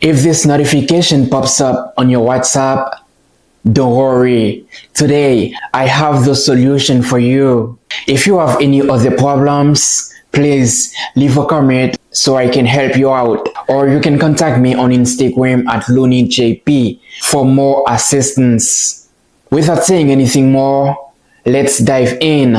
If this notification pops up on your WhatsApp, don't worry. Today, I have the solution for you. If you have any other problems, please leave a comment so I can help you out. Or you can contact me on Instagram at LooneyJP for more assistance. Without saying anything more, let's dive in.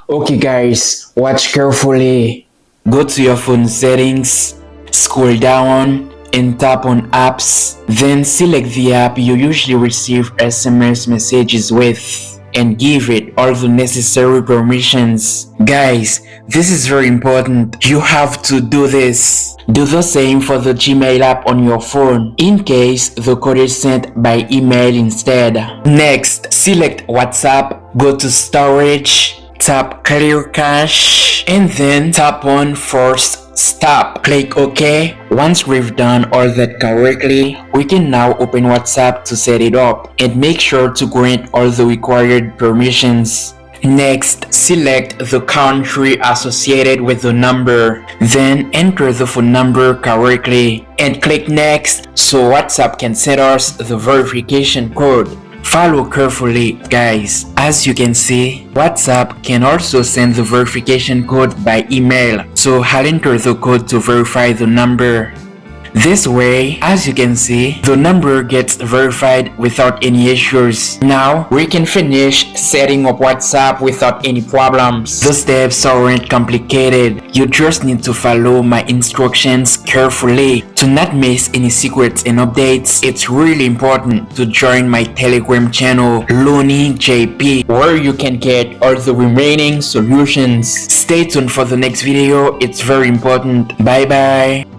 Okay guys, watch carefully. Go to your phone settings, scroll down and tap on apps. Then select the app you usually receive SMS messages with and give it all the necessary permissions. Guys, this is very important. You have to do this. Do the same for the Gmail app on your phone in case the code is sent by email instead. Next, select WhatsApp, go to storage, tap clear cache, and then tap on force stop. Click OK. Once we've done all that correctly, we can now open WhatsApp to set it up and make sure to grant all the required permissions. Next, select the country associated with the number, then enter the phone number correctly and click next so WhatsApp can send us the verification code. Follow carefully guys. As you can see, WhatsApp can also send the verification code by email, so I'll enter the code to verify the number. This way, as you can see, the number gets verified without any issues. Now, we can finish setting up WhatsApp without any problems. The steps aren't complicated. You just need to follow my instructions carefully to not miss any secrets and updates. It's really important to join my Telegram channel, LooneyJP, where you can get all the remaining solutions. Stay tuned for the next video. It's very important. Bye bye.